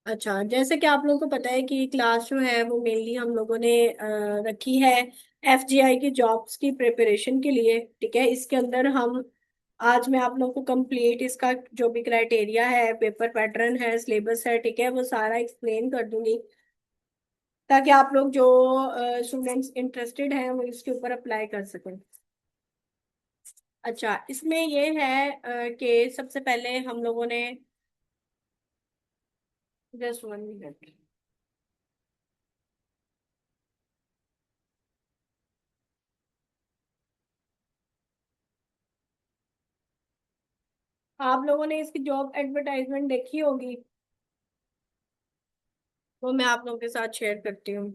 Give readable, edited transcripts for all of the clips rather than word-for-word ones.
अच्छा, जैसे कि आप लोगों को पता है कि क्लास जो है वो मेनली हम लोगों ने रखी है एफजीआई की जॉब्स की प्रिपरेशन के लिए। ठीक है, इसके अंदर हम आज मैं आप लोगों को कंप्लीट इसका जो भी क्राइटेरिया है, पेपर पैटर्न है, सिलेबस है, ठीक है, वो सारा एक्सप्लेन कर दूंगी ताकि आप लोग जो स्टूडेंट्स इंटरेस्टेड हैं वो इसके ऊपर अप्लाई कर सकें। अच्छा, इसमें ये है कि सबसे पहले हम लोगों ने जस्ट 1 मिनट। आप लोगों ने इसकी जॉब एडवर्टाइजमेंट देखी होगी, वो मैं आप लोगों के साथ शेयर करती हूँ।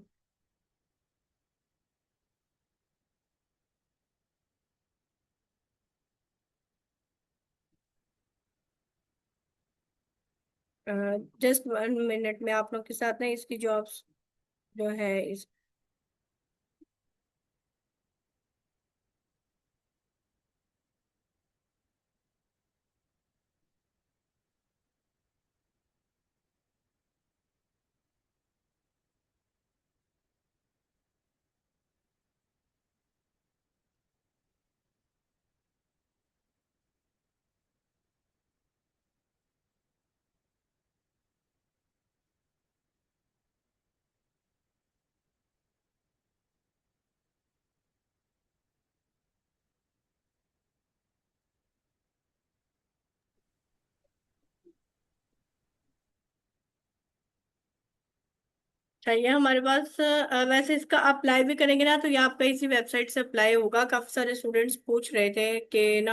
जस्ट 1 मिनट में आप लोग के साथ ना इसकी जॉब्स जो है इस। चाहिए हमारे पास वैसे इसका अप्लाई भी करेंगे ना तो ये आपका इसी वेबसाइट से अप्लाई होगा। काफी सारे स्टूडेंट्स पूछ रहे थे कि ना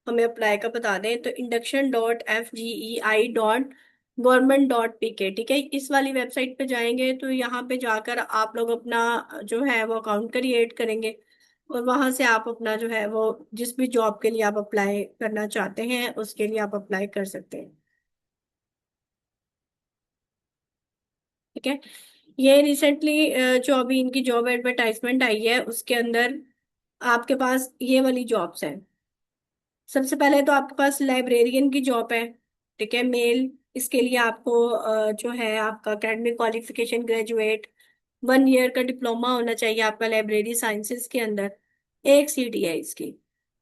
हमें अप्लाई का बता दें, तो induction.fgei.government.pk, ठीक है, इस वाली वेबसाइट पे जाएंगे तो यहाँ पे जाकर आप लोग अपना जो है वो अकाउंट क्रिएट करेंगे और वहां से आप अपना जो है वो जिस भी जॉब के लिए आप अप्लाई करना चाहते हैं उसके लिए आप अप्लाई कर सकते हैं। ठीक है, ये रिसेंटली जो अभी इनकी जॉब एडवर्टाइजमेंट आई है उसके अंदर आपके पास ये वाली जॉब्स हैं। सबसे पहले तो आपके पास लाइब्रेरियन की जॉब है, ठीक है, मेल। इसके लिए आपको जो है आपका एकेडमिक क्वालिफिकेशन ग्रेजुएट 1 ईयर का डिप्लोमा होना चाहिए आपका लाइब्रेरी साइंसेज के अंदर। एक सीट ही है इसकी।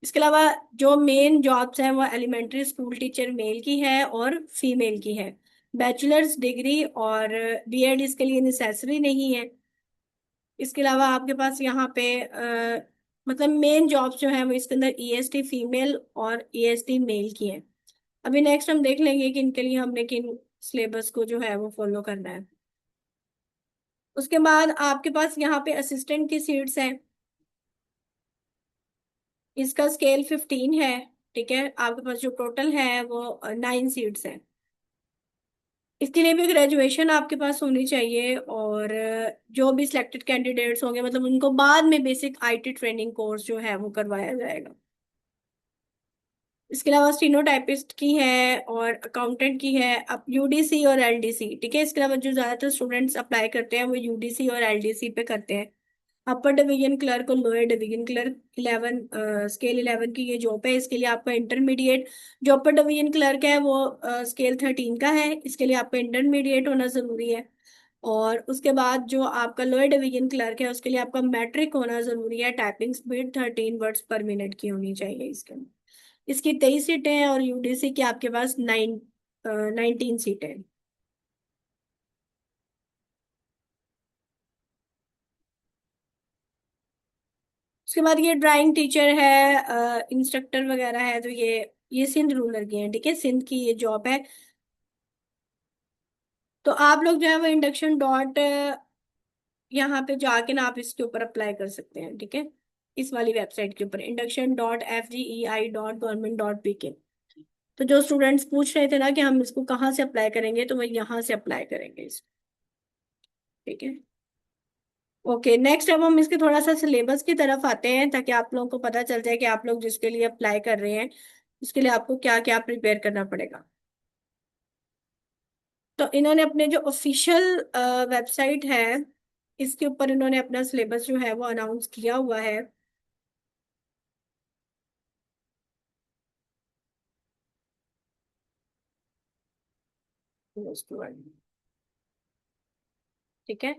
इसके अलावा जो मेन जॉब्स हैं वो एलिमेंट्री स्कूल टीचर मेल की है और फीमेल की है। बैचलर्स डिग्री और बीएड इसके लिए नेसेसरी नहीं है। इसके अलावा आपके पास यहाँ पे मतलब मेन जॉब्स जो है वो इसके अंदर ईएसटी फीमेल और ईएसटी मेल की है। अभी नेक्स्ट हम देख लेंगे कि इनके लिए हमने किन सिलेबस को जो है वो फॉलो करना है। उसके बाद आपके पास यहाँ पे असिस्टेंट की सीट्स हैं। इसका स्केल 15 है। ठीक है, आपके पास जो टोटल है वो 9 सीट्स हैं। इसके लिए भी ग्रेजुएशन आपके पास होनी चाहिए और जो भी सिलेक्टेड कैंडिडेट्स होंगे मतलब उनको बाद में बेसिक आईटी ट्रेनिंग कोर्स जो है वो करवाया जाएगा। इसके अलावा स्टीनोटाइपिस्ट की है और अकाउंटेंट की है, अब यूडीसी और एलडीसी। ठीक है, इसके अलावा जो ज्यादातर स्टूडेंट्स अप्लाई करते हैं वो यूडीसी और एलडीसी पे करते हैं। अपर डिवीजन क्लर्क और लोअर डिवीजन क्लर्क 11 स्केल 11 की ये जॉब है। इसके लिए आपका इंटरमीडिएट, जो अपर डिवीजन क्लर्क है वो स्केल 13 का है, इसके लिए आपका इंटरमीडिएट होना जरूरी है। और उसके बाद जो आपका लोअर डिवीजन क्लर्क है उसके लिए आपका मैट्रिक होना जरूरी है। टाइपिंग स्पीड 13 वर्ड्स पर मिनट की होनी चाहिए इसके अंदर। इसकी 23 सीटें हैं और यूडीसी की आपके पास 19 सीटें हैं। उसके बाद ये ड्राइंग टीचर है, इंस्ट्रक्टर वगैरह है, तो ये सिंध रूरल की है। ठीक है, सिंध की ये जॉब है। तो आप लोग जो है वो इंडक्शन डॉट यहाँ पे जाके ना आप इसके ऊपर अप्लाई कर सकते हैं। ठीक है, इस वाली वेबसाइट के ऊपर induction.fgei.government.pk। तो जो स्टूडेंट्स पूछ रहे थे ना कि हम इसको कहाँ से अप्लाई करेंगे, तो वह यहाँ से अप्लाई करेंगे इसको। ठीक है, ओके, नेक्स्ट अब हम इसके थोड़ा सा सिलेबस की तरफ आते हैं ताकि आप लोगों को पता चल जाए कि आप लोग जिसके लिए अप्लाई कर रहे हैं उसके लिए आपको क्या क्या प्रिपेयर करना पड़ेगा। तो इन्होंने अपने जो ऑफिशियल वेबसाइट है इसके ऊपर इन्होंने अपना सिलेबस जो है वो अनाउंस किया हुआ है। ठीक है।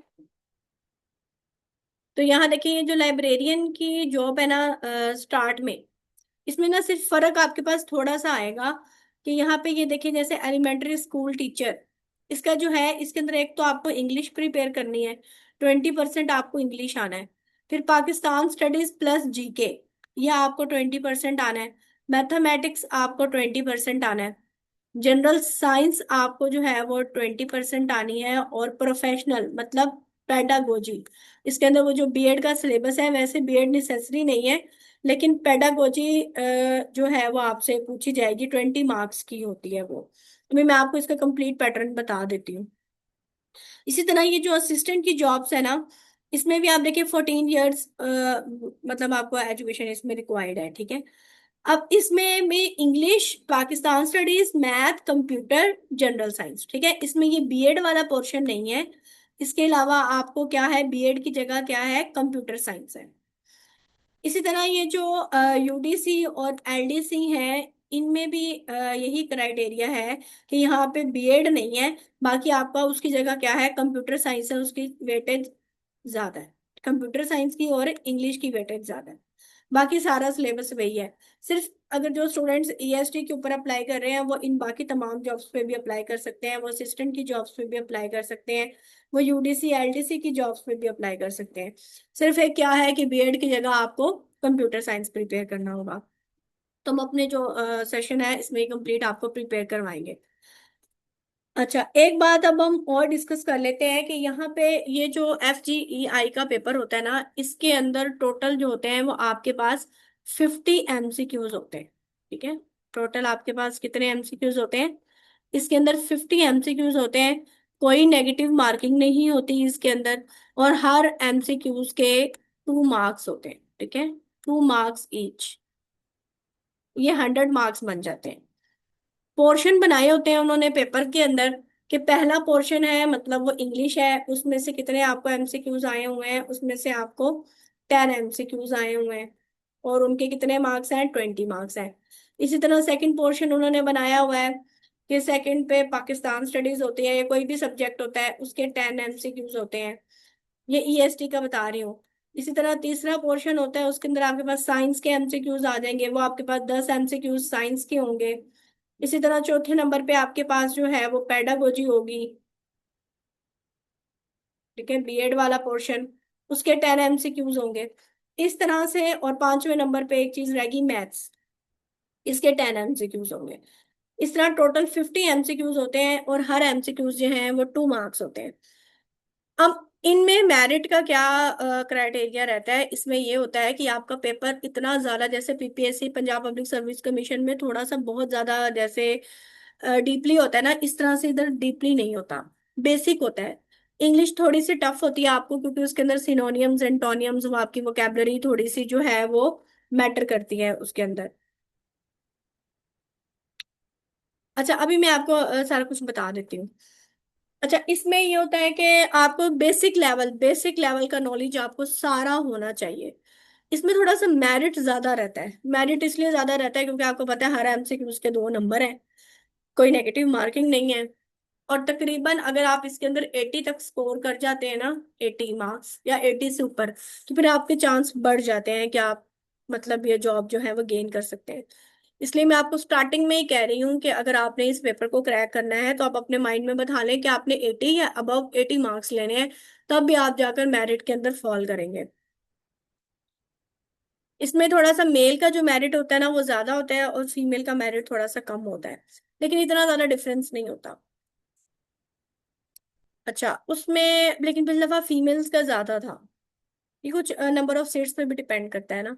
तो यहाँ देखिए ये जो लाइब्रेरियन की जॉब है ना, स्टार्ट में, इसमें ना सिर्फ फर्क आपके पास थोड़ा सा आएगा कि यहाँ पे ये देखिए जैसे एलिमेंट्री स्कूल टीचर, इसका जो है इसके अंदर एक तो आपको इंग्लिश प्रिपेयर करनी है, 20% आपको इंग्लिश आना है। फिर पाकिस्तान स्टडीज प्लस जीके, ये आपको 20% आना है। मैथमेटिक्स आपको 20% आना है। जनरल साइंस आपको जो है वो 20% आनी है। और प्रोफेशनल मतलब पेडागोजी, इसके अंदर वो जो बीएड का सिलेबस है, वैसे बीएड नेसेसरी नहीं है, लेकिन पेडागोजी जो है वो आपसे पूछी जाएगी, 20 मार्क्स की होती है वो। अभी मैं आपको इसका कंप्लीट पैटर्न बता देती हूँ। इसी तरह ये जो असिस्टेंट की जॉब्स है ना, इसमें भी आप देखिए 14 ईयर्स मतलब आपको एजुकेशन इसमें रिक्वायर्ड है, ठीक है। अब इसमें भी English, Pakistan studies, math, computer, general science, ठीक है। इसमें ये बीएड वाला पोर्शन नहीं है। इसके अलावा आपको क्या है, बीएड की जगह क्या है, कंप्यूटर साइंस है। इसी तरह ये जो यूडीसी और एलडीसी है, इनमें भी यही क्राइटेरिया है कि यहाँ पे बीएड नहीं है। बाकी आपका उसकी जगह क्या है, कंप्यूटर साइंस है, उसकी वेटेज ज्यादा है। कंप्यूटर साइंस की और इंग्लिश की वेटेज ज्यादा है। बाकी सारा सिलेबस वही है। सिर्फ अगर जो स्टूडेंट्स ईएसटी के ऊपर अप्लाई कर रहे हैं, वो इन बाकी तमाम जॉब्स पे भी अप्लाई कर सकते हैं, वो असिस्टेंट की जॉब्स पे भी अप्लाई कर सकते हैं, वो यूडीसी एलडीसी की जॉब्स पे भी अप्लाई कर सकते हैं। सिर्फ एक क्या है कि बीएड की जगह आपको कंप्यूटर साइंस प्रिपेयर करना होगा। तो हम अपने जो सेशन है इसमें कंप्लीट आपको प्रिपेयर करवाएंगे। अच्छा, एक बात अब हम और डिस्कस कर लेते हैं कि यहाँ पे ये जो FGEI का पेपर होता है ना, इसके अंदर टोटल जो होते हैं वो आपके पास 50 MCQs होते हैं, ठीक है। टोटल आपके पास कितने MCQs होते हैं, इसके अंदर 50 MCQs होते हैं। कोई नेगेटिव मार्किंग नहीं होती इसके अंदर। और हर MCQs के 2 मार्क्स होते हैं, ठीक है। 2 मार्क्स ईच, ये 100 मार्क्स बन जाते हैं। पोर्शन बनाए होते हैं उन्होंने पेपर के अंदर कि पहला पोर्शन है मतलब वो इंग्लिश है, उसमें से कितने आपको एमसीक्यूज आए हुए हैं, उसमें से आपको 10 MCQs आए हुए हैं। और उनके कितने मार्क्स हैं, 20 मार्क्स हैं। इसी तरह सेकंड पोर्शन उन्होंने बनाया हुआ है कि सेकंड पे पाकिस्तान स्टडीज होती है या कोई भी सब्जेक्ट होता है, उसके 10 MCQs होते हैं। ये ईएसटी का बता रही हूँ। इसी तरह तीसरा पोर्शन होता है, उसके अंदर आपके पास साइंस के एमसीक्यूज आ जाएंगे, वो आपके पास 10 MCQs साइंस के होंगे। इसी तरह चौथे नंबर पे आपके पास जो है वो पेडागोजी होगी, ठीक है, बीएड वाला पोर्शन, उसके 10 MCQs होंगे। इस तरह से, और पांचवें नंबर पे एक चीज रहेगी मैथ्स, इसके 10 MCQs होंगे। इस तरह टोटल 50 MCQs होते हैं और हर एमसीक्यूज जो हैं वो 2 मार्क्स होते हैं। अब इनमें मेरिट का क्या क्राइटेरिया रहता है, इसमें ये होता है कि आपका पेपर इतना ज्यादा, जैसे PPSC Punjab public service commission में थोड़ा सा बहुत ज्यादा जैसे डीपली होता है ना, इस तरह से इधर डीपली नहीं होता, बेसिक होता है। इंग्लिश थोड़ी सी टफ होती है आपको, क्योंकि उसके अंदर सिनोनियम्स एंटोनियम्स, वो आपकी वोकेबलरी थोड़ी सी जो है वो मैटर करती है उसके अंदर। अच्छा, अभी मैं आपको सारा कुछ बता देती हूँ। अच्छा, इसमें ये होता है कि आपको बेसिक लेवल का नॉलेज आपको सारा होना चाहिए। इसमें थोड़ा सा मेरिट ज्यादा रहता है। मेरिट इसलिए ज्यादा रहता है क्योंकि आपको पता है हर एमसीक्यू के 2 नंबर हैं, कोई नेगेटिव मार्किंग नहीं है। और तकरीबन अगर आप इसके अंदर 80 तक स्कोर कर जाते हैं ना, 80 मार्क्स या 80 से ऊपर, तो फिर आपके चांस बढ़ जाते हैं कि आप मतलब ये जॉब जो है वो गेन कर सकते हैं। इसलिए मैं आपको स्टार्टिंग में ही कह रही हूँ कि अगर आपने इस पेपर को क्रैक करना है तो आप अपने माइंड में बता लें कि आपने 80 या अबव 80 मार्क्स लेने हैं, तब भी आप जाकर मेरिट के अंदर फॉल करेंगे। इसमें थोड़ा सा मेल का जो मेरिट होता है ना वो ज्यादा होता है और फीमेल का मेरिट थोड़ा सा कम होता है, लेकिन इतना ज्यादा डिफरेंस नहीं होता। अच्छा, उसमें लेकिन पिछली दफा फीमेल्स का ज्यादा था। ये कुछ नंबर ऑफ सीट्स पे भी डिपेंड करता है ना।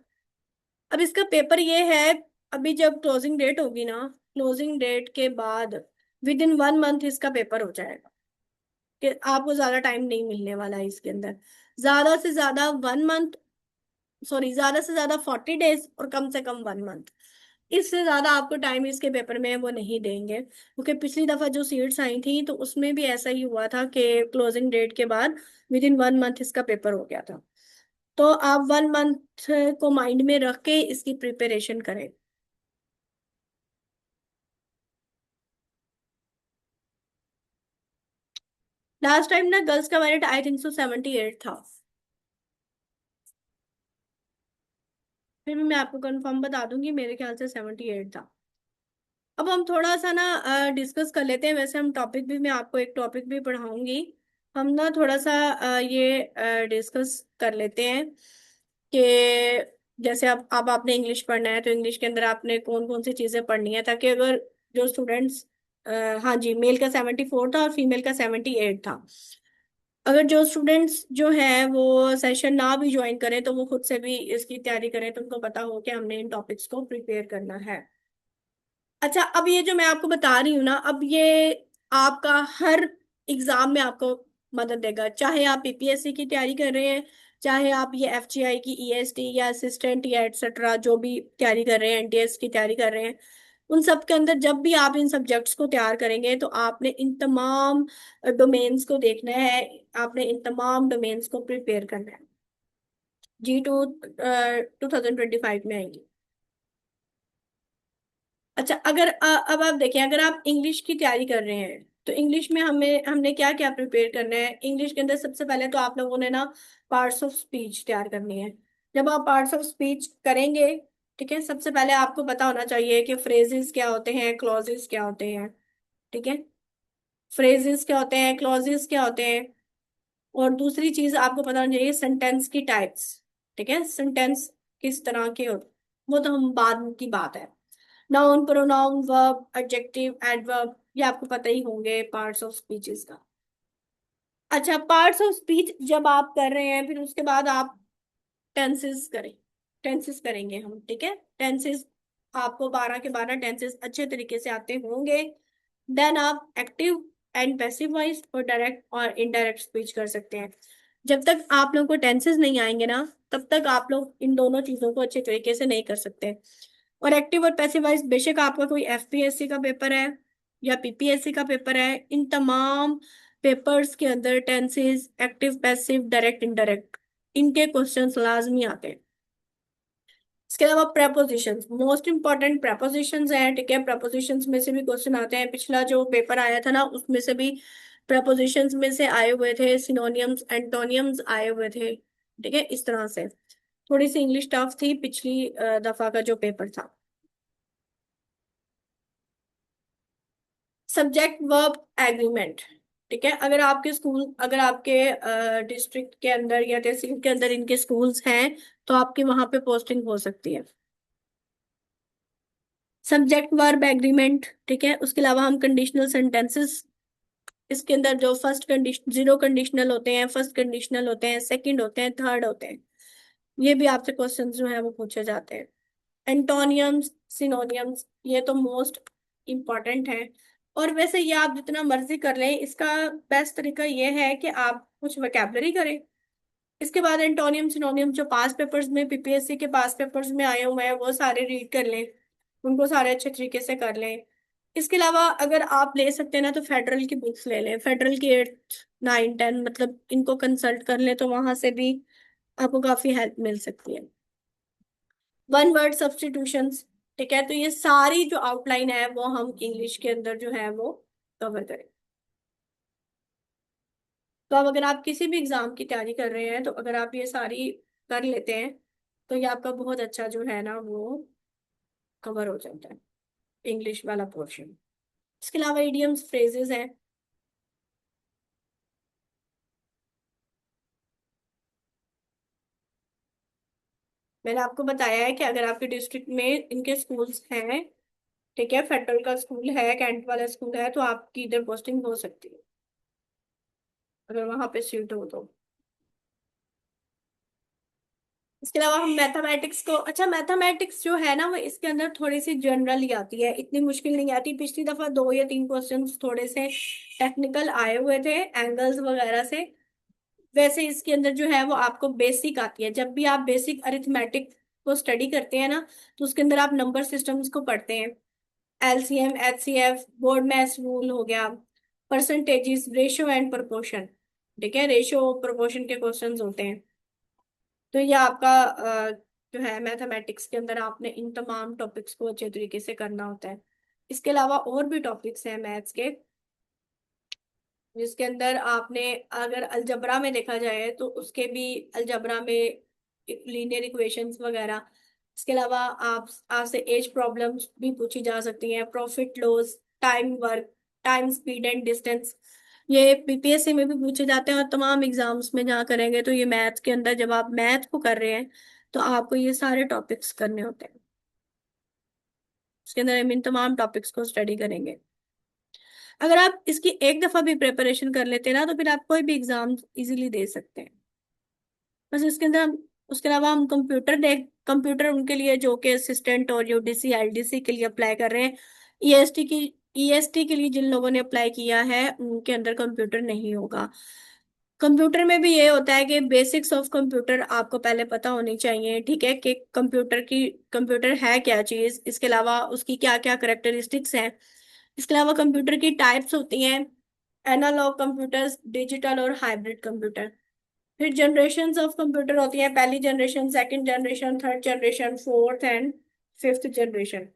अब इसका पेपर ये है, अभी जब क्लोजिंग डेट होगी ना, क्लोजिंग डेट के बाद विद इन 1 मंथ इसका पेपर हो जाएगा। कि आपको ज्यादा टाइम नहीं मिलने वाला है इसके अंदर। ज्यादा से ज्यादा 1 मंथ, सॉरी, ज्यादा से ज्यादा 40 डेज और कम से कम 1 मंथ। इससे ज्यादा आपको टाइम इसके पेपर में वो नहीं देंगे, क्योंकि पिछली दफा जो सीट्स आई थी तो उसमें भी ऐसा ही हुआ था कि क्लोजिंग डेट के बाद विद इन 1 मंथ इसका पेपर हो गया था। तो आप 1 मंथ को माइंड में रख के इसकी प्रिपरेशन करें। लास्ट टाइम ना गर्ल्स का मेरिट आई थिंक सो 78 था। फिर भी मैं आपको कंफर्म बता दूंगी, मेरे ख्याल से 78 था। अब हम थोड़ा सा ना डिस्कस कर लेते हैं। वैसे हम टॉपिक भी, मैं आपको एक टॉपिक भी पढ़ाऊंगी। हम ना थोड़ा सा ये डिस्कस कर लेते हैं कि जैसे अब आपने इंग्लिश पढ़ना है, तो इंग्लिश के अंदर आपने कौन कौन सी चीज़ें पढ़नी है, ताकि अगर जो स्टूडेंट्स, हाँ जी, मेल का 74 था और फीमेल का 78 था। अगर जो स्टूडेंट्स जो हैं वो सेशन ना भी ज्वाइन करें, तो वो खुद से भी इसकी तैयारी करें, तो उनको पता हो कि हमने इन टॉपिक्स को प्रिपेयर करना है। अच्छा, अब ये जो मैं आपको बता रही हूँ ना, अब ये आपका हर एग्जाम में आपको मदद देगा। चाहे आप पीपीएससी की तैयारी कर रहे हैं, चाहे आप ये एफजीआई की, ईएसटी या असिस्टेंट या एटसेट्रा जो भी तैयारी कर रहे हैं, एनटीएस की तैयारी कर रहे हैं, उन सब के अंदर जब भी आप इन सब्जेक्ट्स को तैयार करेंगे, तो आपने इन तमाम डोमेन्स को देखना है। आपने इन तमाम डोमेन्स को प्रिपेयर करना है। G2 2025 में आएंगी। अच्छा, अगर अब आप देखें, अगर आप इंग्लिश की तैयारी कर रहे हैं, तो इंग्लिश में हमें हमने क्या क्या प्रिपेयर करना है। इंग्लिश के अंदर सबसे पहले तो आप लोगों ने ना पार्ट्स ऑफ स्पीच तैयार करनी है। जब आप पार्ट्स ऑफ स्पीच करेंगे, ठीक है, सबसे पहले आपको पता होना चाहिए कि फ्रेजेस क्या होते हैं, क्लॉजेस क्या होते हैं। ठीक है, फ्रेजेस क्या होते हैं, क्लॉजेस क्या होते हैं। और दूसरी चीज आपको पता होना चाहिए सेंटेंस की टाइप्स। ठीक है, सेंटेंस किस तरह के होते, वो तो हम बाद की बात है। Noun, pronoun, verb, adjective, adverb, ये आपको पता ही होंगे पार्ट्स ऑफ स्पीचेस का। अच्छा, पार्ट्स ऑफ स्पीच जब आप कर रहे हैं, फिर उसके बाद आप टेंसेस करें, टेंसेस करेंगे हम। ठीक है, टेंसेस आपको 12 के 12 टेंसेस अच्छे तरीके से आते होंगे। देन आप एक्टिव एंड पैसिव वॉइस और डायरेक्ट और इनडायरेक्ट स्पीच कर सकते हैं। जब तक आप लोगों को टेंसेस नहीं आएंगे ना, तब तक आप लोग इन दोनों चीजों को अच्छे तरीके से नहीं कर सकते। और एक्टिव और पैसिव वॉइस, बेशक आपका कोई एफपीएससी का पेपर है या पीपीएससी का पेपर है, इन तमाम पेपर्स के अंदर tenses, active, passive, direct, indirect, इनके क्वेश्चंस लाजमी आते हैं। इसके अलावा प्रेपोजिशंस, मोस्ट इंपॉर्टेंट प्रेपोजिशंस हैं। ठीक है, प्रेपोजिशंस में से भी क्वेश्चन आते हैं। पिछला जो पेपर आया था ना, उसमें से भी प्रेपोजिशंस में से आए हुए थे, सिनोनियम्स, एंटोनियम्स आए हुए थे। ठीक है, इस तरह से थोड़ी सी इंग्लिश टफ थी पिछली दफा का जो पेपर था। Subject verb agreement. ठीक है, अगर आपके स्कूल, अगर आपके डिस्ट्रिक्ट के अंदर या तहसील के अंदर इनके स्कूल्स हैं, तो आपकी वहां पे पोस्टिंग हो सकती है। Subject verb agreement. ठीक है, उसके अलावा हम कंडीशनल सेंटेंसेस, इसके अंदर जो फर्स्ट कंडीशन, जीरो कंडीशनल होते हैं, फर्स्ट कंडीशनल होते हैं, सेकंड होते हैं, थर्ड होते हैं, ये भी आपसे क्वेश्चंस जो है वो पूछे जाते हैं। एंटोनियम्स, सिनोनियम्स, ये तो मोस्ट इम्पॉर्टेंट है। और वैसे ये आप जितना मर्जी कर लें, इसका बेस्ट तरीका ये है कि आप कुछ वोकैबलरी करें। इसके बाद एंटोनियम, सिनोनियम जो पास पेपर्स में, पीपीएससी के पास पेपर्स में आए हुए हैं, वो सारे रीड कर लें, उनको सारे अच्छे तरीके से कर लें। इसके अलावा अगर आप ले सकते हैं ना, तो फेडरल की बुक्स ले लें, फेडरल की 8, 9, 10, मतलब इनको कंसल्ट कर लें, तो वहां से भी आपको काफी हेल्प मिल सकती है। One word substitutions. ठीक है, तो ये सारी जो आउटलाइन है वो हम इंग्लिश के अंदर जो है वो कवर करें। तो अब अगर आप किसी भी एग्जाम की तैयारी कर रहे हैं, तो अगर आप ये सारी कर लेते हैं, तो ये आपका बहुत अच्छा जो है ना वो कवर हो जाता है, इंग्लिश वाला पोर्शन। इसके अलावा इडियम्स, फ्रेजेस हैं। मैंने आपको बताया है कि अगर आपके डिस्ट्रिक्ट में इनके स्कूल्स हैं, ठीक है, फेडरल का स्कूल है, कैंट वाला स्कूल है, तो आपकी इधर पोस्टिंग हो सकती है, अगर वहां पे सीट हो तो। इसके अलावा हम मैथमेटिक्स को, अच्छा मैथमेटिक्स जो है ना, वो इसके अंदर थोड़ी सी जनरल ही आती है, इतनी मुश्किल नहीं आती। पिछली दफा 2 या 3 क्वेश्चंस थोड़े से टेक्निकल आए हुए थे, एंगल्स वगैरह से। वैसे इसके अंदर जो है वो आपको बेसिक आती है। जब भी आप बेसिक अरिथमेटिक को स्टडी करते हैं ना, तो उसके अंदर आप नंबर सिस्टम्स को पढ़ते हैं, LCM, HCF, board math rule हो गया, परसेंटेजेस, रेशियो एंड प्रोपोर्शन। ठीक है, रेशियो प्रोपोर्शन के क्वेश्चंस होते हैं। तो ये आपका जो है मैथमेटिक्स के अंदर आपने इन तमाम टॉपिक्स को अच्छे तरीके से करना होता है। इसके अलावा और भी टॉपिक्स हैं मैथ्स के, जिसके अंदर आपने, अगर अलजबरा में देखा जाए तो उसके भी, अलजबरा में लीनियर इक्वेशंस वगैरह, इसके अलावा आप आपसे एज प्रॉब्लम्स भी पूछी जा सकती हैं, profit loss, time work, time speed and distance, ये बीपीएससी में भी पूछे जाते हैं। और तमाम एग्जाम्स में जहाँ करेंगे तो ये मैथ के अंदर, जब आप मैथ को कर रहे हैं तो आपको ये सारे टॉपिक्स करने होते हैं। इसके अंदर हम इन तमाम टॉपिक्स को स्टडी करेंगे। अगर आप इसकी एक दफा भी प्रिपरेशन कर लेते हैं ना, तो फिर आप कोई भी एग्जाम इजीली दे सकते हैं। बस इसके अंदर हम, उसके अलावा हम कंप्यूटर उनके लिए जो कि असिस्टेंट और यूडीसी एलडीसी के लिए अप्लाई कर रहे हैं। ईएसटी की, ईएसटी के लिए जिन लोगों ने अप्लाई किया है उनके अंदर कंप्यूटर नहीं होगा। कंप्यूटर में भी ये होता है कि बेसिक्स ऑफ कंप्यूटर आपको पहले पता होनी चाहिए, ठीक है, कि कंप्यूटर है क्या चीज, इसके अलावा उसकी क्या क्या करेक्टरिस्टिक्स हैं। इसके अलावा कंप्यूटर की टाइप्स होती हैं, एनालॉग कंप्यूटर्स, डिजिटल और हाइब्रिड कंप्यूटर। फिर जनरेशन्स ऑफ कंप्यूटर होती हैं, पहली generation, second generation, third generation, fourth and fifth generation.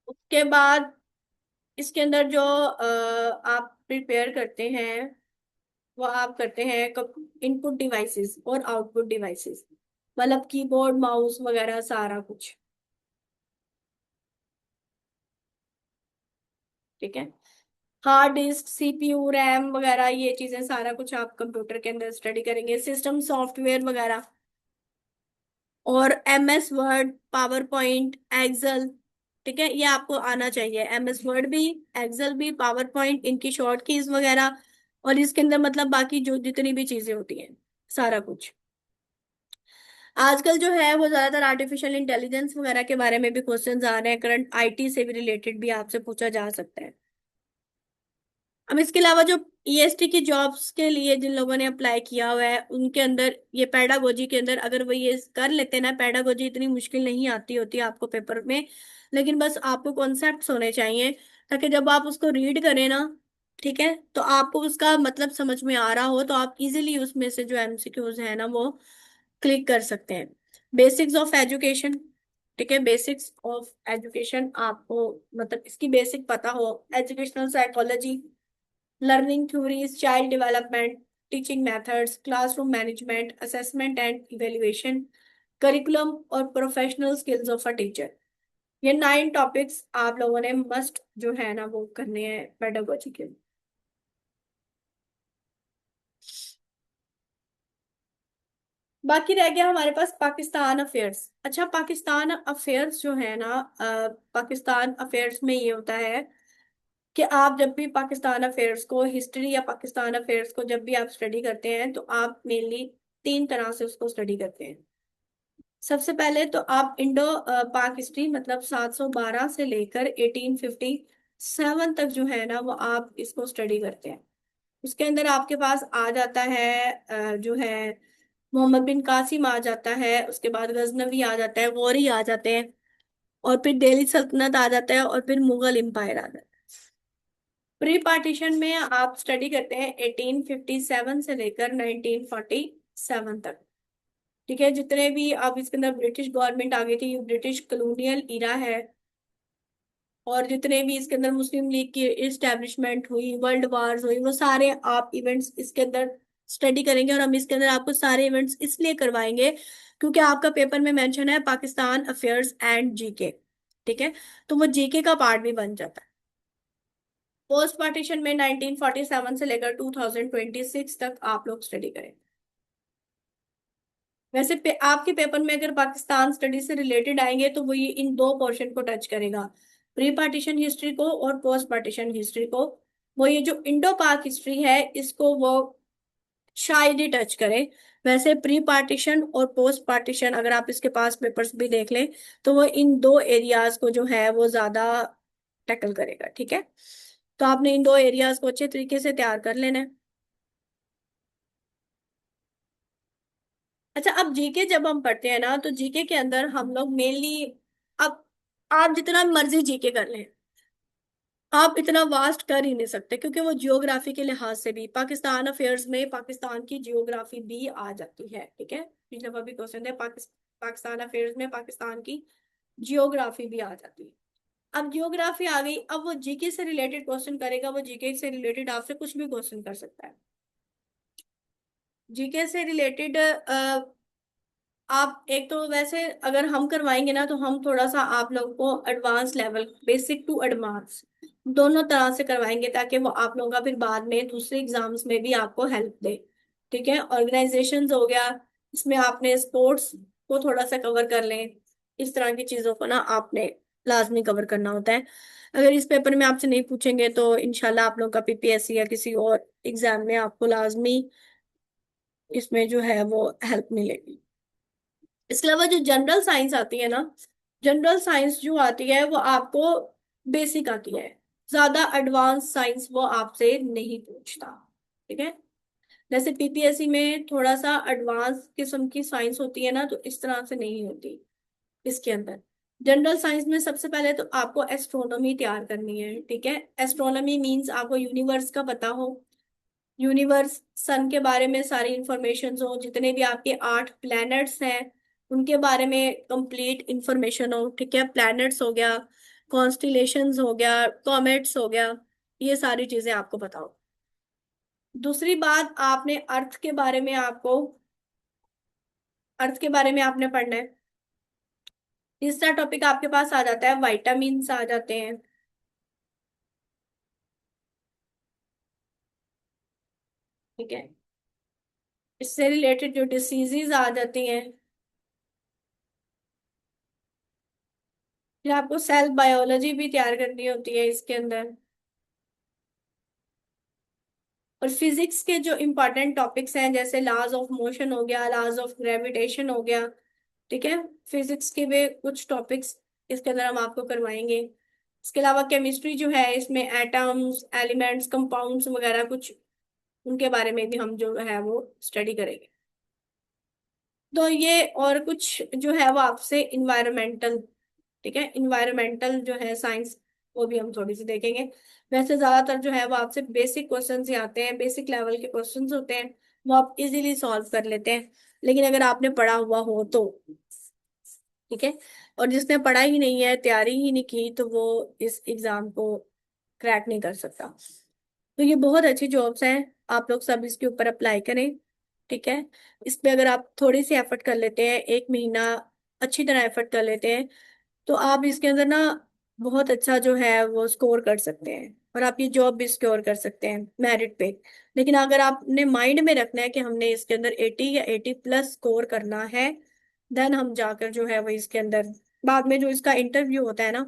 उसके बाद इसके अंदर जो आप प्रिपेयर करते हैं वो आप करते हैं इनपुट डिवाइसेस और आउटपुट डिवाइसेस, मतलब कीबोर्ड, माउस वगैरह सारा कुछ, ठीक है। हार्ड डिस्क, सीपीयू, रैम वगैरह, ये चीजें सारा कुछ आप कंप्यूटर के अंदर स्टडी करेंगे, सिस्टम सॉफ्टवेयर वगैरह। और MS word, power point, excel, ठीक है, ये आपको आना चाहिए। एमएस वर्ड भी, एक्सेल भी, पावर पॉइंट, इनकी शॉर्ट कीज वगैरह। और इसके अंदर मतलब बाकी जो जितनी भी चीजें होती हैं, सारा कुछ। आजकल जो है वो ज्यादातर आर्टिफिशियल इंटेलिजेंस वगैरह के बारे में भी क्वेश्चंस आ रहे हैं, करंट आईटी से भी रिलेटेड भी आपसे पूछा जा सकता है। अब इसके अलावा जो ईएसटी की जॉब्स के लिए जिन लोगों ने अप्लाई किया हुआ है उनके अंदर ये पेडागोजी के अंदर अगर वो ये कर लेते हैं ना, पेडागोजी इतनी मुश्किल नहीं आती होती है आपको पेपर में, लेकिन बस आपको कॉन्सेप्ट्स होने चाहिए, ताकि जब आप उसको रीड करें ना, ठीक है, तो आपको उसका मतलब समझ में आ रहा हो तो आप इजीली उसमें से जो एमसीक्यूज है ना वो क्लिक कर सकते हैं। बेसिक्स ऑफ एजुकेशन, ठीक है, बेसिक्स ऑफ एजुकेशन आपको मतलब इसकी बेसिक पता हो, educational psychology, learning theories, child development, teaching methods, classroom management, assessment and evaluation, curriculum और professional skills of a teacher. ये 9 टॉपिक्स आप लोगों ने मस्ट जो है ना वो करने हैं पेडागोजी के। बाकी रह गया हमारे पास पाकिस्तान अफेयर्स। अच्छा, पाकिस्तान अफेयर्स जो है ना, पाकिस्तान अफेयर्स में ये होता है कि आप जब भी पाकिस्तान अफेयर्स को, हिस्ट्री या पाकिस्तान अफेयर्स को जब भी आप स्टडी करते हैं तो आप मेनली 3 तरह से उसको स्टडी करते हैं। सबसे पहले तो आप इंडो पाक हिस्ट्री, मतलब 712 से लेकर 1857 तक जो है ना वो आप इसको स्टडी करते हैं। उसके अंदर आपके पास आ जाता है जो है मोहम्मद बिन कासिम आ जाता है, उसके बाद गजनवी आ जाता है, गौरी आ जाते हैं, और फिर दिल्ली सल्तनत आ जाता है, और फिर मुगल एम्पायर आ जाता है। प्री पार्टीशन में आप स्टडी करते हैं 1857 से लेकर 1947 तक, ठीक है। जितने भी अब इसके अंदर ब्रिटिश गवर्नमेंट आ गई थी, ब्रिटिश कॉलोनियल इरा है, और जितने भी इसके अंदर मुस्लिम लीग की इस्टेब्लिशमेंट हुई, वर्ल्ड वार्स हुई, वो सारे आप इवेंट्स इसके अंदर स्टडी करेंगे। और हम इसके अंदर आपको सारे इवेंट्स इसलिए करवाएंगे क्योंकि आपका पेपर में मेंशन है पाकिस्तान अफेयर्स एंड जीके, ठीक है, तो वो जीके का पार्ट भी बन जाता है। पोस्ट पार्टीशन में 1947 से लेकर 2026 तक आप लोग स्टडी करें। वैसे आपके पेपर में अगर पाकिस्तान स्टडी से रिलेटेड आएंगे तो वो ये इन 2 पोर्शन को टच करेगा, प्री पार्टीशन हिस्ट्री को और पोस्ट पार्टीशन हिस्ट्री को। वो ये जो इंडो पाक हिस्ट्री है इसको वो शायद ही टच करे। वैसे प्री पार्टीशन और पोस्ट पार्टीशन अगर आप इसके पास पेपर्स भी देख लें तो वो इन 2 एरियाज को जो है वो ज्यादा टैकल करेगा, ठीक है। तो आपने इन 2 एरियाज को अच्छे तरीके से तैयार कर लेना है। अच्छा, अब जीके जब हम पढ़ते हैं ना तो जीके के अंदर हम लोग मेनली, अब आप जितना मर्जी जीके कर लें आप इतना वास्ट कर ही नहीं सकते, क्योंकि वो जियोग्राफी के लिहाज से भी पाकिस्तान अफेयर्स में पाकिस्तान की जियोग्राफी भी आ जाती है, ठीक है। पिछले भी क्वेश्चन है, पाकिस्तान अफेयर्स में पाकिस्तान की जियोग्राफी भी आ जाती है। अब जियोग्राफी आ गई, अब वो जीके से रिलेटेड क्वेश्चन करेगा, वो जीके से रिलेटेड आपसे कुछ भी क्वेश्चन कर सकता है। जीके से रिलेटेड आप एक तो वैसे अगर हम करवाएंगे ना, तो हम थोड़ा सा आप लोगों को advance level, basic to advance दोनों तरह से करवाएंगे, ताकि वो आप लोगों का फिर बाद में दूसरे एग्जाम्स में भी आपको हेल्प दे। ठीक है, ऑर्गेनाइजेशंस हो गया, इसमें आपने स्पोर्ट्स को थोड़ा सा कवर कर लें। इस तरह की चीजों को ना आपने लाजमी कवर करना होता है। अगर इस पेपर में आपसे नहीं पूछेंगे तो इंशाल्लाह आप लोग का पीपीएससी या किसी और एग्जाम में आपको लाजमी इसमें जो है वो हेल्प मिलेगी। इसके अलावा जो जनरल साइंस आती है ना, जनरल साइंस जो आती है वो आपको बेसिक आती है, ज्यादा एडवांस साइंस वो आपसे नहीं पूछता। ठीक है, जैसे पीपीएससी में थोड़ा सा एडवांस किस्म की साइंस होती है ना, तो इस तरह से नहीं होती इसके अंदर। जनरल साइंस में सबसे पहले तो आपको एस्ट्रोनॉमी तैयार करनी है। ठीक है, एस्ट्रोनॉमी मींस आपको यूनिवर्स का पता हो, यूनिवर्स, सन के बारे में सारी इंफॉर्मेशन हो, जितने भी आपके 8 प्लैनेट्स हैं उनके बारे में कंप्लीट इंफॉर्मेशन हो। ठीक है, प्लैनेट्स हो गया, कॉन्स्टिलेशंस हो गया, कॉमेट्स हो गया, ये सारी चीजें आपको पता हो। दूसरी बात, आपने अर्थ के बारे में आपको, अर्थ के बारे में आपने पढ़ना है। तीसरा टॉपिक आपके पास आ जाता है, वाइटामिन्स आ जाते हैं। ठीक है, इससे रिलेटेड जो डिसीजेज आ जाती हैं। फिर आपको सेल बायोलॉजी भी तैयार करनी होती है इसके अंदर। और फिजिक्स के जो इम्पोर्टेंट टॉपिक्स हैं, जैसे लॉज ऑफ मोशन हो गया, लॉज ऑफ ग्रेविटेशन हो गया। ठीक है, फिजिक्स के भी कुछ टॉपिक्स इसके अंदर हम आपको करवाएंगे। इसके अलावा केमिस्ट्री जो है, इसमें एटम्स, एलिमेंट्स, कंपाउंड्स वगैरह कुछ, उनके बारे में भी हम जो है वो स्टडी करेंगे। तो ये और कुछ जो है वो आपसे इन्वायरमेंटल, ठीक है, इन्वायरमेंटल जो है साइंस, वो भी हम थोड़ी सी देखेंगे। वैसे ज्यादातर जो है वो आपसे बेसिक क्वेश्चंस ही आते हैं, बेसिक लेवल के क्वेश्चंस होते हैं, वो आप इजीली सॉल्व कर लेते हैं। लेकिन अगर आपने पढ़ा हुआ हो तो, ठीक है, और जिसने पढ़ा ही नहीं है, तैयारी ही नहीं की, तो वो इस एग्जाम को क्रैक नहीं कर सकता। तो ये बहुत अच्छी जॉब्स हैं, आप लोग सब इसके ऊपर अप्लाई करें। ठीक है, इस पे अगर आप थोड़ी सी एफर्ट कर लेते हैं, 1 महीना अच्छी तरह एफर्ट कर लेते हैं, तो आप इसके अंदर ना बहुत अच्छा जो है वो स्कोर कर सकते हैं, और आप ये जॉब भी स्कोर कर सकते हैं मेरिट पे। लेकिन अगर आपने माइंड में रखना है कि हमने इसके अंदर 80 या 80+ स्कोर करना है, देन हम जाकर जो है वो इसके अंदर बाद में जो इसका इंटरव्यू होता है ना,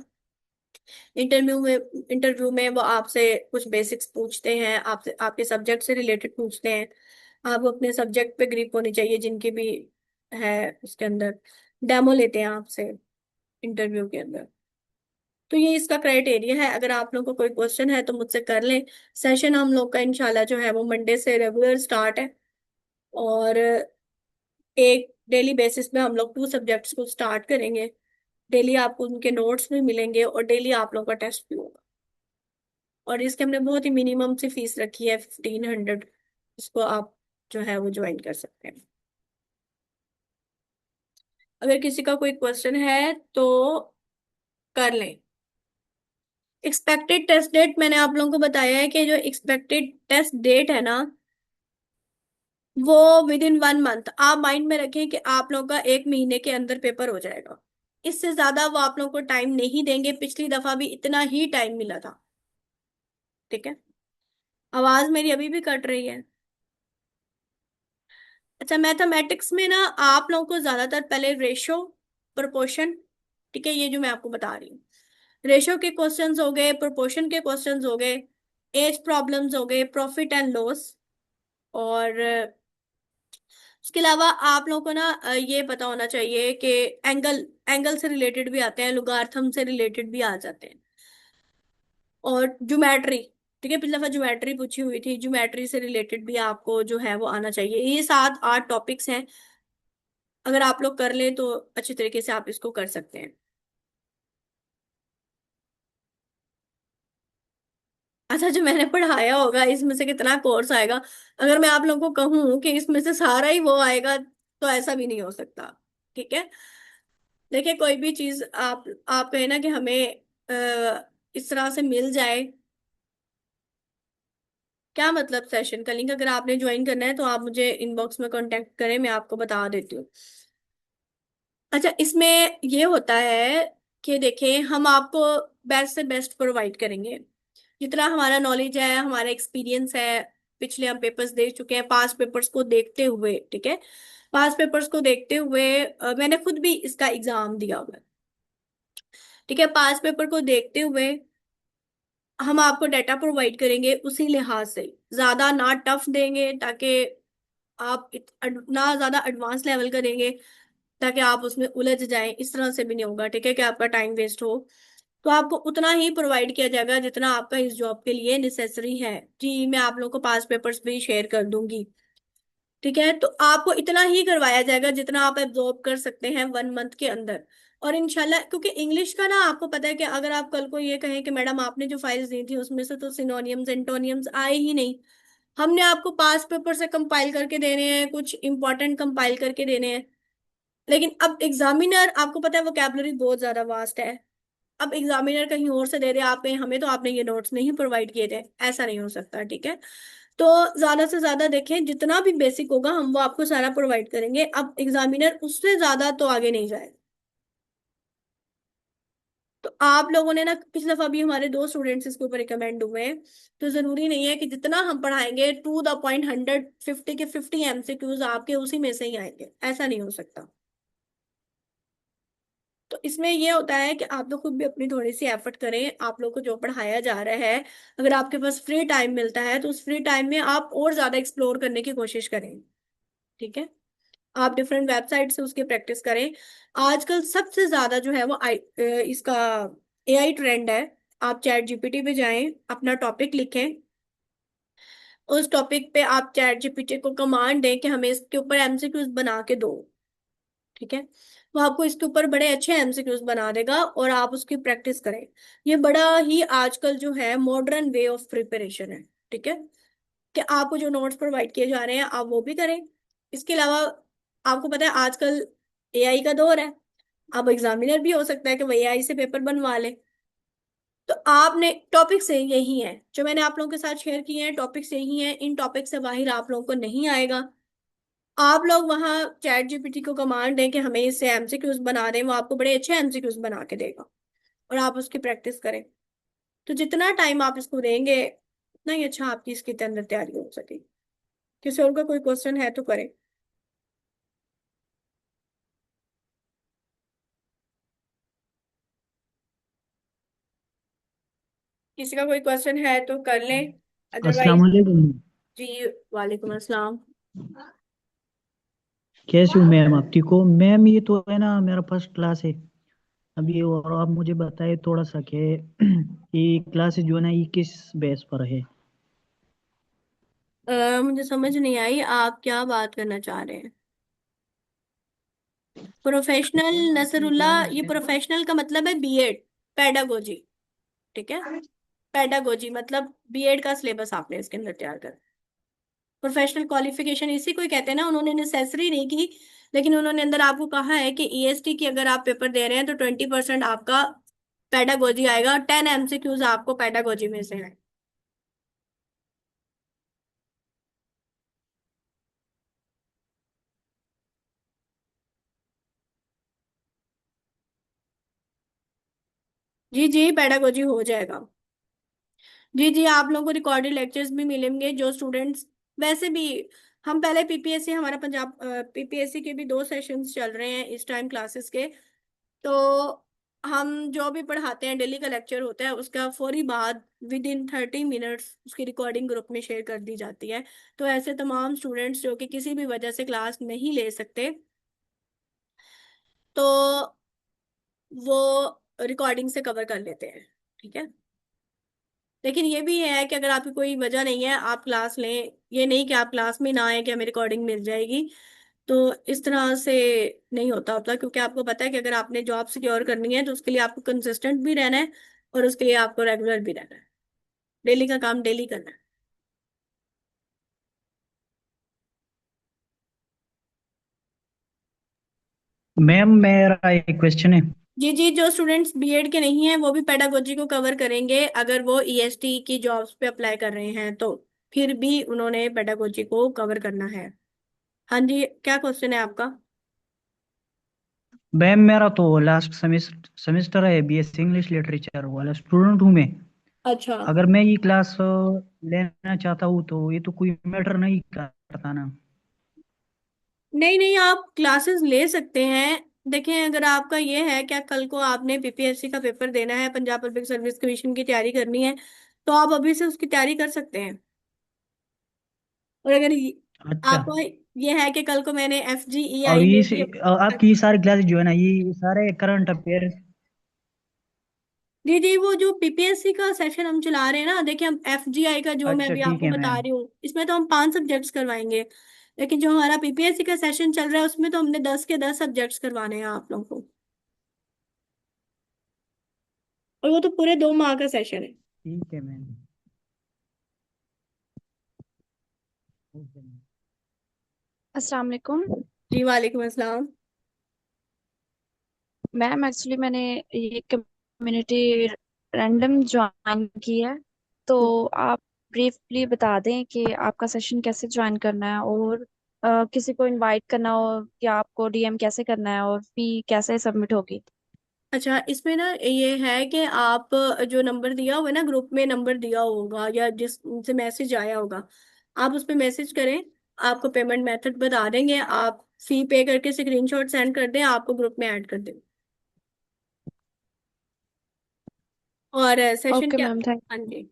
इंटरव्यू में वो आपसे कुछ बेसिक्स पूछते हैं, आपसे आपके सब्जेक्ट से रिलेटेड पूछते हैं। आप अपने सब्जेक्ट पे ग्रिप होनी चाहिए, जिनकी भी है उसके अंदर डेमो लेते हैं आपसे इंटरव्यू के अंदर। तो ये इसका क्राइटेरिया है। अगर आप लोग को कोई क्वेश्चन है तो मुझसे कर लें। सेशन हम लोग का इंशाल्लाह जो है वो मंडे से रेगुलर स्टार्ट है, और एक डेली बेसिस पे हम लोग 2 सब्जेक्ट्स को स्टार्ट करेंगे। डेली आपको उनके नोट्स भी मिलेंगे, और डेली आप लोग का टेस्ट भी होगा। और इसके हमने बहुत ही मिनिमम सी फीस रखी है, 1500। इसको आप जो है वो ज्वाइन कर सकते हैं। अगर किसी का कोई क्वेश्चन है तो कर लें। एक्सपेक्टेड टेस्ट डेट मैंने आप लोगों को बताया है कि जो एक्सपेक्टेड टेस्ट डेट है ना, वो विद इन 1 मंथ। आप माइंड में रखें कि आप लोगों का 1 महीने के अंदर पेपर हो जाएगा। इससे ज्यादा वो आप लोगों को टाइम नहीं देंगे, पिछली दफा भी इतना ही टाइम मिला था। ठीक है, आवाज मेरी अभी भी कट रही है। अच्छा, मैथमेटिक्स में ना आप लोगों को ज्यादातर पहले रेशो, प्रोपोर्शन, ठीक है, ये जो मैं आपको बता रही हूँ, रेशो के क्वेश्चंस हो गए, प्रोपोर्शन के क्वेश्चंस हो गए, एज प्रॉब्लम्स हो गए, प्रॉफिट एंड लॉस। और उसके अलावा आप लोगों को ना ये पता होना चाहिए कि एंगल, एंगल से रिलेटेड भी आते हैं, लुगार्थम से रिलेटेड भी आ जाते हैं, और ज्योमेट्री। ठीक है, पिछला दफा ज्योमेट्री पूछी हुई थी, ज्योमेट्री से रिलेटेड भी आपको जो है वो आना चाहिए। ये 7-8 टॉपिक्स हैं, अगर आप लोग कर लें तो अच्छी तरीके से आप इसको कर सकते हैं। अच्छा, जो मैंने पढ़ाया होगा इसमें से कितना कोर्स आएगा? अगर मैं आप लोगों को कहूँ कि इसमें से सारा ही वो आएगा, तो ऐसा भी नहीं हो सकता। ठीक है, देखिए, कोई भी चीज आप कहें ना कि हमें इस तरह से मिल जाए। क्या मतलब सेशन का लिंक? अगर आपने ज्वाइन करना है तो आप मुझे इनबॉक्स में कांटेक्ट करें, मैं आपको बता देती हूँ। अच्छा, इसमें ये होता है कि देखें, हम आपको बेस्ट से बेस्ट प्रोवाइड करेंगे। जितना हमारा नॉलेज है, हमारा एक्सपीरियंस है, पिछले हम पेपर्स देख चुके हैं, पास पेपर्स को देखते हुए, ठीक है, पास पेपर्स को देखते हुए मैंने खुद भी इसका एग्जाम दिया हुआ है, ठीक है, पास पेपर को देखते हुए हम आपको डाटा प्रोवाइड करेंगे उसी लिहाज से। ज्यादा ना टफ देंगे ताकि आप ना ज्यादा एडवांस लेवल का देंगे ताकि आप उसमें उलझ जाएं, इस तरह से भी नहीं होगा, ठीक है, कि आपका टाइम वेस्ट हो। तो आपको उतना ही प्रोवाइड किया जाएगा जितना आपका इस जॉब के लिए नेसेसरी है। जी, मैं आप लोगों को पास पेपर्स भी शेयर कर दूंगी, ठीक है। तो आपको इतना ही करवाया जाएगा जितना आप एब्जॉर्ब कर सकते हैं 1 मंथ के अंदर। और इंशाल्लाह, क्योंकि इंग्लिश का ना आपको पता है कि अगर आप कल को ये कहें कि मैडम आपने जो फाइल्स दी थी उसमें से तो सिनोनियम्स एंटोनियम्स आए ही नहीं, हमने आपको पास पेपर से कंपाइल करके देने हैं, कुछ इंपॉर्टेंट कंपाइल करके देने हैं, लेकिन अब एग्जामिनर, आपको पता है वोकैबलरी बहुत ज्यादा वास्ट है, अब एग्जामिनर कहीं और से दे दे आप पे, हमें तो आपने ये नोट्स नहीं प्रोवाइड किए थे, ऐसा नहीं हो सकता, ठीक है। तो ज्यादा से ज्यादा देखें, जितना भी बेसिक होगा हम वो आपको सारा प्रोवाइड करेंगे, अब एग्जामिनर उससे ज्यादा तो आगे नहीं जाएगा। तो आप लोगों ने ना पिछली दफा भी हमारे 2 स्टूडेंट्स इसके ऊपर रिकमेंड हुए हैं, तो जरूरी नहीं है कि जितना हम पढ़ाएंगे टू द पॉइंट 150 के 50 एमसीक्यूज आपके उसी में से ही आएंगे, ऐसा नहीं हो सकता। तो इसमें ये होता है कि आप लोग खुद भी अपनी थोड़ी सी एफर्ट करें, आप लोग को जो पढ़ाया जा रहा है, अगर आपके पास फ्री टाइम मिलता है तो उस फ्री टाइम में आप और ज्यादा एक्सप्लोर करने की कोशिश करें, ठीक है। आप डिफरेंट वेबसाइट से उसकी प्रैक्टिस करें। आजकल सबसे ज्यादा जो है वो इसका एआई ट्रेंड है। आप चैट जीपीटी पे जाएं, अपना टॉपिक लिखें, उस टॉपिक पे आप चैट जीपीटी को कमांड दें कि हमें इसके ऊपर एमसीक्यूज बना के दो, ठीक है। वो आपको इसके ऊपर बड़े अच्छे एमसीक्यूज बना देगा और आप उसकी प्रैक्टिस करें। ये बड़ा ही आजकल जो है मॉडर्न वे ऑफ प्रिपरेशन है, ठीक है, कि आपको जो नोट्स प्रोवाइड किए जा रहे हैं आप वो भी करें। इसके अलावा आपको पता है आजकल एआई का दौर है, अब एग्जामिनर भी हो सकता है कि वो एआई से पेपर बनवा ले। तो आपने टॉपिक से यही है जो मैंने आप लोगों के साथ शेयर किए हैं, टॉपिक से यही है, इन टॉपिक से बाहर आप लोगों को नहीं आएगा। आप लोग वहां चैट जीपीटी को कमांड दें कि हमें इससे एमसीक्यूज बना दें, वो आपको बड़े अच्छे एमसीक्यूज बना के देगा और आप उसकी प्रैक्टिस करें। तो जितना टाइम आप इसको देंगे उतना ही अच्छा आपकी इसके अंदर तैयारी हो सकेगी। किसी और का कोई क्वेश्चन है तो करें। किसी का कोई क्वेश्चन है तो कर लें, अस्सलाम अदरवाइज। वालेकुम। जी, वालेकुम अस्सलाम। कैसे हो मैम? आप ठीक हो मैम? ये तो है ना, मेरा फर्स्ट क्लास है अभी। और आप मुझे बताए थोड़ा सा कि ये क्लास जो है ना, ये किस बेस पर है? मुझे समझ नहीं आई आप क्या बात करना चाह रहे हैं। प्रोफेशनल मैम आपकी नसरुल्लाह, क्लास ये है ना? प्रोफेशनल का मतलब है बीएड, पेडागोजी, ठीक है। पेडागोजी मतलब बीएड का सिलेबस आपने इसके अंदर तैयार कर, प्रोफेशनल क्वालिफिकेशन इसी को ही कहते हैं ना। उन्होंने नेसेसरी नहीं की, लेकिन उन्होंने अंदर आपको कहा है कि ईएसटी की अगर आप पेपर दे रहे हैं तो 20% आपका पेडागोजी आएगा और 10 एमसीक्यूज आपको पेडागोजी में से है। जी जी, पेडागोजी हो जाएगा। जी जी, आप लोगों को रिकॉर्डेड लेक्चर्स भी मिलेंगे जो स्टूडेंट्स, वैसे भी हम पहले पीपीएससी, हमारा पंजाब पीपीएससी के भी 2 सेशंस चल रहे हैं इस टाइम क्लासेस के। तो हम जो भी पढ़ाते हैं डेली का लेक्चर होता है, उसका फौरी बाद विद इन 30 मिनट्स उसकी रिकॉर्डिंग ग्रुप में शेयर कर दी जाती है। तो ऐसे तमाम स्टूडेंट्स जो कि किसी भी वजह से क्लास नहीं ले सकते, तो वो रिकॉर्डिंग से कवर कर लेते हैं, ठीक है। लेकिन ये भी है कि अगर आपकी कोई वजह नहीं है आप क्लास लें, ये नहीं कि आप क्लास में ना आए कि हमें रिकॉर्डिंग मिल जाएगी। तो इस तरह से नहीं होता क्योंकि आपको पता है कि अगर आपने जॉब सिक्योर करनी है तो उसके लिए आपको कंसिस्टेंट भी रहना है और उसके लिए आपको रेगुलर भी रहना है, डेली का काम डेली करना है। मैम मेरा एक क्वेश्चन है। जी जी, जो स्टूडेंट्स बीएड के नहीं हैं वो भी पेडागोजी को कवर करेंगे, अगर वो ईएसटी की जॉब्स पे अप्लाई कर रहे हैं तो फिर भी उन्होंने पेडागोजी को कवर करना है। हाँ जी, क्या क्वेश्चन है आपका? मैम मेरा तो लास्ट सेमेस्टर सेमेस्टर है, बीएससी इंग्लिश लिटरेचर वाला स्टूडेंट हूँ मैं। अच्छा। अगर मैं ये क्लास लेना चाहता हूँ तो ये तो कोई मैटर नहीं करता ना। नहीं नहीं, आप क्लासेस ले सकते हैं। देखें, अगर आपका ये है क्या कल को आपने पीपीएससी का पेपर देना है, पंजाब पब्लिक सर्विस कमीशन की तैयारी करनी है, तो आप अभी से उसकी तैयारी कर सकते हैं। और अगर अच्छा। आपको ये है कि कल को मैंने एफ जी ई और आई ये में भी। आपकी ये सारी क्लासेस जो है ना, ये सारे करंट अफेयर्स। जी जी, वो जो पीपीएससी का सेशन हम चला रहे हैं ना, देखिए हम एफजीआई का जो मैं अच्छा अभी ठीक आपको है बता मैम। रही हूँ इसमें तो हम 5 सब्जेक्ट्स करवाएंगे। लेकिन जो हमारा पीपीएससी का सेशन चल रहा है उसमें तो हमने 10 के 10 सब्जेक्ट्स करवाने हैं आप लोगों को। और वो तो पूरे 2 माह का सेशन है। ठीक है मैम। Okay ma'am. अस्सलाम वालेकुम। जी वालेकुम अस्सलाम। मैम एक्चुअली मैंने ये कम्युनिटी रैंडम ज्वाइन की है, तो आप ब्रीफली बता दें कि आपका सेशन कैसे ज्वाइन करना है, और किसी को इनवाइट करना हो या आपको डीएम कैसे करना है, और फी कैसे सबमिट होगी। अच्छा, इसमें ना ये है कि आप जो नंबर दिया हुआ है ना, ग्रुप में नंबर दिया होगा या जिससे मैसेज आया होगा, आप उस पर मैसेज करें। आपको पेमेंट मेथड बता देंगे, आप फी पे करके स्क्रीनशॉट सेंड कर दें, आपको ग्रुप में ऐड कर दें। और सेशन ओके क्या? Ma'am, thank. हाँ जी।